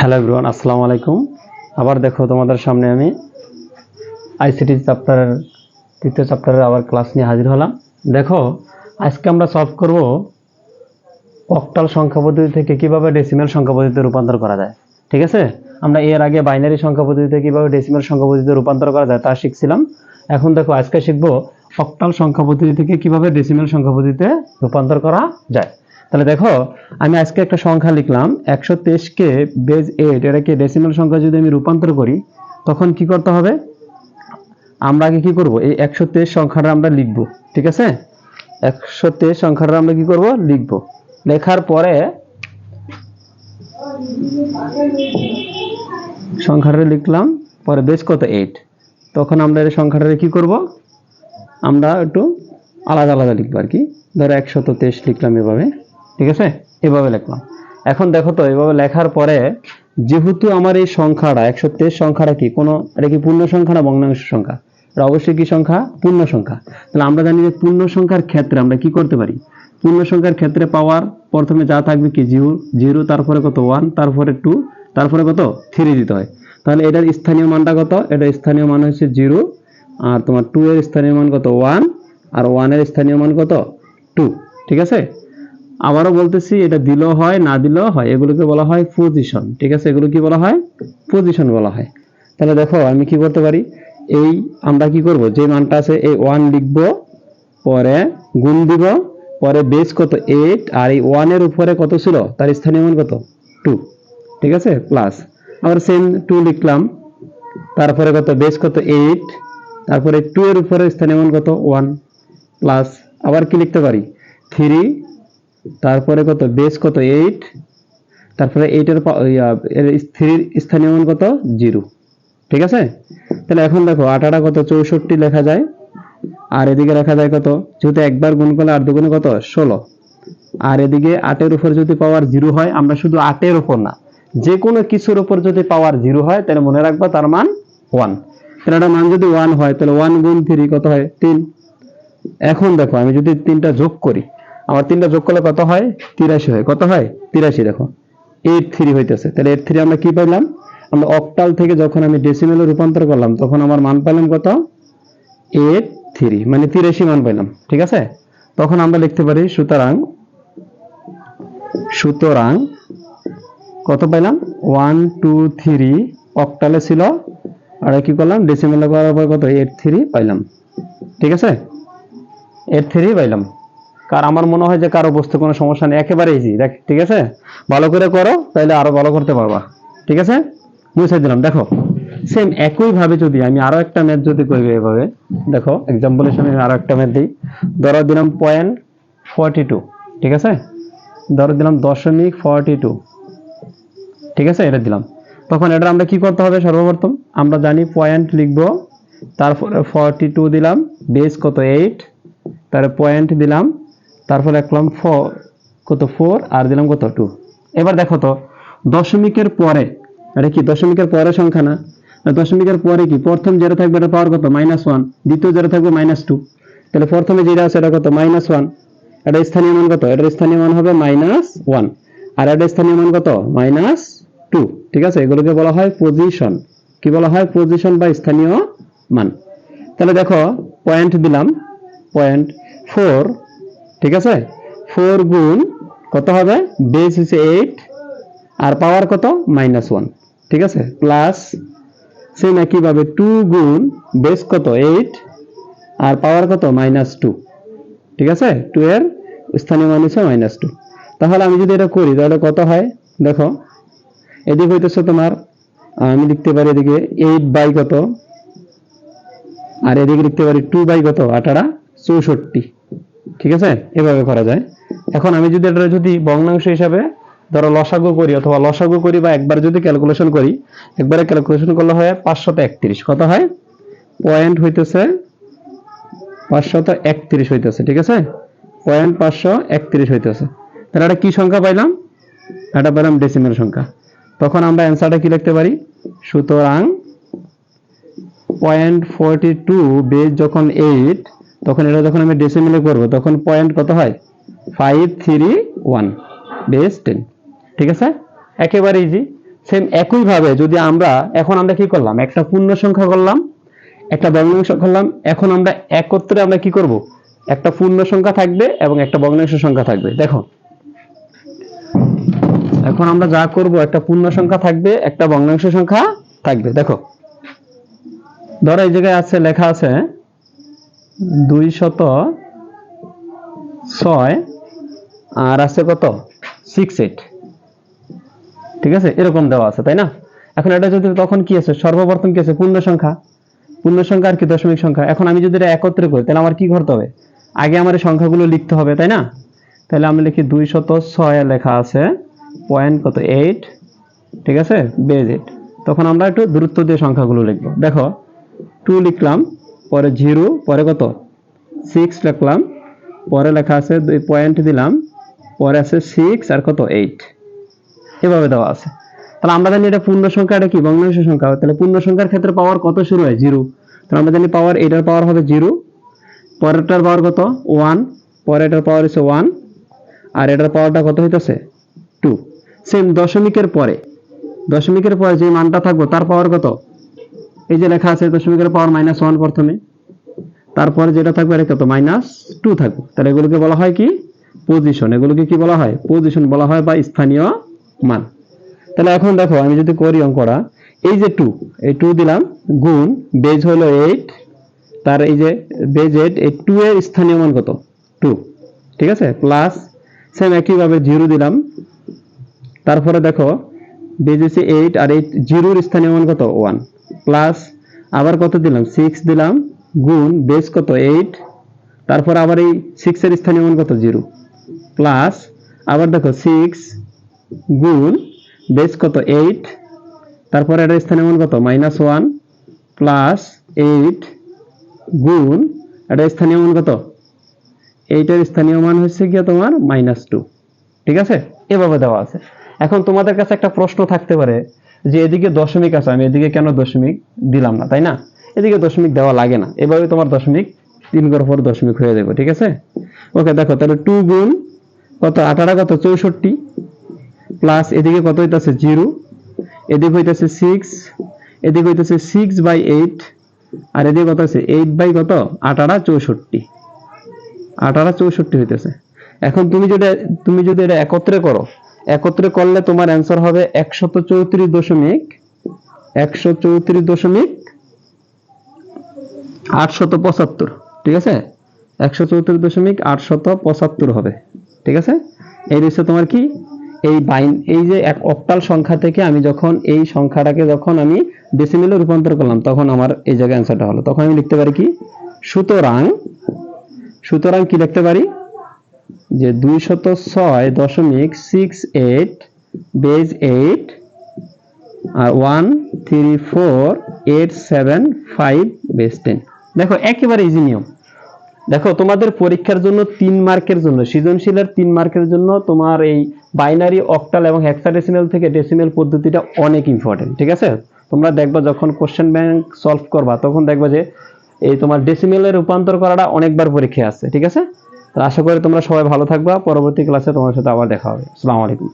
Hello everyone, আসসালামু আলাইকুম। আবার দেখো তোমাদের সামনে আমি আইসিটি চ্যাপ্টারের তৃতীয় চ্যাপ্টারের আবার ক্লাস নিয়ে হাজির হলাম। দেখো, আজকে আমরা সলভ করব অক্টাল সংখ্যা পদ্ধতি থেকে কিভাবে ডেসিমেল সংখ্যা পদ্ধতিতে রূপান্তর করা যায়। ঠিক আছে, আমরা এর আগে বাইনারি সংখ্যা পদ্ধতিতে কিভাবে ডেসিমেল সংখ্যা পদ্ধতিতে রূপান্তর করা যায় তা শিখছিলাম। এখন দেখো, আজকে শিখব অক্টাল সংখ্যা পদ্ধতি থেকে কিভাবে ডেসিমেল সংখ্যা পদ্ধতিতে রূপান্তর করা যায়। তাহলে দেখো, আমি আজকে একটা সংখ্যা লিখলাম 123 কে বেজ 8, এটাকে ডেসিমেল সংখ্যা যদি আমি রূপান্তর করি তখন কি করতে হবে? আমরা আগে কি করব, এই 123 সংখ্যাটা আমরা লিখব। ঠিক আছে, 123 সংখ্যাটা আমরা কি করব, লিখব। লেখার পরে সংখ্যাটা লিখলাম, পরে বেজ কত 8, তখন আমরা এই সংখ্যাটা কি করব, আমরা একটু আলাদা আলাদা লিখবো আর কি। ধরো 123 লিখলাম এভাবে। ঠিক আছে, এভাবে লিখলাম। এখন দেখো তো, এভাবে লেখার পরে যেহেতু আমার এই সংখ্যাটা 123 সংখ্যাটা কি কোনো, এটা কি পূর্ণ সংখ্যা না ভগ্নাংশ সংখ্যা? এটা অবশ্যই কি সংখ্যা? পূর্ণ সংখ্যা। তাহলে আমরা জানি যে পূর্ণ সংখ্যার ক্ষেত্রে আমরা কি করতে পারি, পূর্ণ সংখ্যার ক্ষেত্রে পাওয়ার প্রথমে যা থাকবে কি 0, তারপরে কত 1, তারপরে 2, তারপরে কত 3 দিতে হয়। তাহলে এটার স্থানীয় মানটা কত? এটার স্থানীয় মান হচ্ছে 0, আর তোমার 2 এর স্থানীয় মান কত 1, আর 1 এর স্থানীয় মান কত 2। ঠিক আছে, আবারও বলতেছি, এটা দিলেও হয় না দিলেও হয়, এগুলোকে বলা হয় পজিশন। ঠিক আছে, এগুলো কি বলা হয়? পজিশন বলা হয়। তাহলে দেখো, আমি কি করতে পারি, এই আমরা কি করব, যে মানটা আছে এই 1 লিখব, পরে গুণ দিব, পরে বেস কত 8, আর এই 1 এর উপরে কত ছিল তার স্থানীয় মান কত 2। ঠিক আছে, প্লাস আবার সেম 2 লিখলাম, তারপরে কত বেস কত 8, তারপরে 2 এর উপরে স্থানীয় মান কত 1, প্লাস আবার কি লিখতে পারি 3, তারপরে কত বেস কত 8, তারপরে 8 এর 3 স্থানীয় মান কত 0। ঠিক আছে, তাহলে এখন দেখো 8 কত 64 লেখা যায়, আর এদিকে লেখা যায় কত, যেহেতু একবার গুণ করলে 8 দুগুণে কত 16, আর এদিকে 8 এর উপর যদি পাওয়ার 0 হয়, আমরা শুধু 8 এর উপর না, যে কোনো কিছুর উপর যদি পাওয়ার 0 হয় তাহলে মনে রাখবা তার মান 1। তাহলে এটা মান যদি 1 হয় তাহলে 1 গুণ 3 কত হয় 3। এখন দেখো, আমি যদি 3টা যোগ করি, আমার 3টা যোগ করলে কত হয় 83 হয়। কত হয় 83। দেখো 83 হইতেছে। তাহলে 83 আমরা কি পাইলাম, আমরা অক্টাল থেকে যখন আমি ডেসিমেলে রূপান্তর করলাম তখন আমার মান পেলাম কত 83, মানে 83 মান পেলাম। ঠিক আছে, তখন আমরা লিখতে পারি সুতরাং কত পাইলাম 1 2 3 অক্টালে ছিল, আর কি করলাম ডেসিমেলে করার পর কত 83 পাইলাম। ঠিক আছে, 83 পাইলাম। কার আমার মনে হয় যে কারো বুঝতে কোনো সমস্যা নেই, একেবারে ইজি। দেখ, ঠিক আছে, ভালো করে করো তাহলে আরো ভালো করতে পারবা। ঠিক আছে, মুছে দিলাম। দেখো, সেম একই ভাবে যদি আমি আরো একটা ম্যাথ যদি করি এভাবে, দেখো एग्जांपल হিসেবে আরো একটা ম্যাথ দিই। ধরো দিলাম 0.42। ঠিক আছে, ধরো দিলাম 0.42। ঠিক আছে, এটা দিলাম। তখন এটা আমরা কি করতে হবে, সর্বপ্রথম আমরা জানি পয়েন্ট লিখবো, তারপরে 42 দিলাম, বেস কত 8, তারপরে পয়েন্ট দিলাম, তারপরে লিখলাম 4 আর দিলাম কত 2। এবার দেখো তো, দশমিকের পরে, এটা কি দশমিকের পরে সংখ্যা না? দশমিকের পরে কি প্রথম যেটা থাকবে এটা পাওয়ার কত -1, দ্বিতীয় যেটা থাকবে -2। তাহলে প্রথমে যেটা আছে এটা কত -1, এটা স্থানীয় মান কত, এটার স্থানীয় মান হবে -1, আর এটা স্থানীয় মান কত -2। ঠিক আছে, এগুলোকে বলা হয় পজিশন। কি বলা হয়? পজিশন বা স্থানীয় মান। তাহলে দেখো, পয়েন্ট দিলাম, 0.4। ঠিক আছে, 4 গুণ কত হবে, বেস হচ্ছে 8 আর পাওয়ার কত -1। ঠিক আছে, প্লাস সেই একইভাবে 2 গুণ বেস কত 8 আর পাওয়ার কত -2। ঠিক আছে, 2 এর স্থানীয় মান হচ্ছে -2। তাহলে আমি যদি এটা করি তাহলে কত হয়, দেখো এদিকে হইতেছে তোমার, আমি লিখতে পারি এদিকে 8 বাই কত, আর এদিকে লিখতে পারি 2 বাই কত 8 64। ঠিক আছে, এভাবে করা যায়। এখন আমি যদি এটা যদি ভগ্নাংশ হিসাবে ধরো লসাগু করি, অথবা লসাগু করি বা একবার যদি ক্যালকুলেশন করি, একবারে ক্যালকুলেশন করলে হয় 531। কত হয়, পয়েন্ট হইতেছে 531 হইতেছে। ঠিক আছে, 531 হইতেছে। তাহলে এটা কি সংখ্যা পাইলাম, এটা পেলাম ডেসিমেল সংখ্যা। তখন আমরা অ্যান্সারটা কি লিখতে পারি, সুতরাং 0.42 বেস যখন 8, তখন এটা যখন আমি ডেসিমেলে করব তখন পয়েন্ট কত হয় 531 বেস 10। ঠিক আছে, একেবারে ইজি। সেম একই ভাবে যদি আমরা এখন আমরা কি করলাম, একটা পূর্ণ সংখ্যা করলাম, একটা ভগ্নাংশ করলাম, এখন আমরা একত্রে আমরা কি করব, একটা পূর্ণ সংখ্যা থাকবে এবং একটা ভগ্নাংশ সংখ্যা থাকবে। দেখো এখন আমরা যা করব, একটা পূর্ণ সংখ্যা থাকবে, একটা ভগ্নাংশ সংখ্যা থাকবে। দেখো ধরো এই জায়গায় আছে, লেখা আছে 206 আর আছে কত 68, ঠিক আছে, এরকম দেওয়া আছে, তাই না? এখন এটা যদি তখন কি আছে, সর্বপ্রথম কি আছে, পূর্ণ সংখ্যা, পূর্ণ সংখ্যা আর কি দশমিক সংখ্যা। এখন আমি যদি এটা একত্রে করি তাহলে আমার কি করতে হবে, আগে আমার এই সংখ্যাগুলো লিখতে হবে, তাই না? তাহলে আমি লিখি 206 লেখা আছে পয়েন্ট কত 8, ঠিক আছে, বেজ 8। তখন আমরা একটু দূরত্ব দিয়ে সংখ্যাগুলো লিখবো। দেখো 2 লিখলাম, পরে 0, পরে কত 6 লিখলাম, পরে লেখা আছে 2 পয়েন্ট দিলাম, পরে আছে 6 আর কত 8, এভাবে দেওয়া আছে। তাহলে আমরা জানি এটা পূর্ণ সংখ্যা, এটা কি ভগ্নাংশ সংখ্যা। তাহলে পূর্ণ সংখ্যার ক্ষেত্রে পাওয়ার কত শুরু হয়, 0। তাহলে আমরা জানি পাওয়ার, এটার পাওয়ার হবে 0, পরেরটার পাওয়ার কত 1, পরেরটার পাওয়ার হচ্ছে 1, আর এটার পাওয়ারটা কত হইতেছে 2। সেম দশমিকের পরে যে মানটা থাকবে তার পাওয়ার কত, এই যে লেখা আছে দশমিকের পাওয়ার -1 প্রথমে, তারপরে যেটা থাকবে এটা কত -2 থাকবে। তাহলে এগুলোকে বলা হয় কি পজিশন, এগুলোকে কি বলা হয়, পজিশন বলা হয় বা স্থানীয় মান। তাহলে এখন দেখো আমি যদি করি অঙ্কটা, এই যে 2, এই 2 দিলাম, গুণ বেজ হলো 8, তার এই যে বেজ 8, এই 2 এর স্থানীয় মান কত 2, ঠিক আছে, প্লাস সেম একইভাবে 0 দিলাম, তারপরে দেখো বেজ হচ্ছে 8 আর 8 0 এর স্থানীয় মান কত 1, প্লাস আবার কত দিলাম 6 দিলাম, গুণ বেজ কত 8, তারপর আবার এই 6 এর স্থানীয় মান কত 0, প্লাস আবার দেখো 6 গুণ বেজ কত 8, তারপর এর স্থানীয় মান কত -1, প্লাস 8 গুণ এর স্থানীয় মান কত, 8 এর স্থানীয় মান হচ্ছে কি তোমার -2, ঠিক আছে, এভাবে দেওয়া আছে। এখন তোমাদের কাছে একটা প্রশ্ন থাকতে পারে যে এদিকে দশমিক আছে, আমি এদিকে কেন দশমিক দিলাম না, তাই না? এদিকে দশমিক দেওয়া লাগে না, এভাবে তোমার দশমিক 3 করার পর দশমিক হয়ে যাবে, ঠিক আছে। ওকে দেখো তাহলে 2 গুণ কত 18 কত 64, প্লাস এদিকে কত হইতাছে 0, এদিকে হইতাছে 6, এদিকে হইতাছে 6/8, আর এদিকে কত আছে 8 কত 18 64 হইতেছে। এখন তুমি যদি এটা একত্রে করো, একত্রে করলে তোমার অ্যান্সার হবে 134.875, ঠিক আছে, 134.875 হবে, ঠিক আছে। এই হচ্ছে তোমার কি এই যে এক অক্টাল সংখ্যা থেকে আমি যখন এই সংখ্যাটাকে যখন আমি ডেসিমেলে রূপান্তর করলাম, তখন আমার এই জায়গায় অ্যান্সারটা হলো। তখন আমি লিখতে পারি কি, সুতরাং কি লিখতে পারি যে 206.68 বেজ 8 আর 134.875 বেজ 10। দেখো একেবারে ইজি নিয়ম। দেখো তোমাদের পরীক্ষার জন্য 3 মার্কের জন্য, সৃজনশীলের 3 মার্কের জন্য তোমার এই বাইনারি, অক্টাল এবং হেক্সাডেসিমাল থেকে ডেসিমেল পদ্ধতিটা অনেক ইম্পর্টেন্ট, ঠিক আছে। তোমরা দেখবা যখন কোশ্চেন ব্যাংক সলভ করবা তখন দেখবা যে এই তোমার ডেসিমেলে রূপান্তর করাটা অনেকবার পরীক্ষায় আসছে, ঠিক আছে। তো আশা করি তোমরা সবাই ভালো থাকবা, পরবর্তী ক্লাসে তোমার সাথে আবার দেখা হবে। আসসালামু আলাইকুম।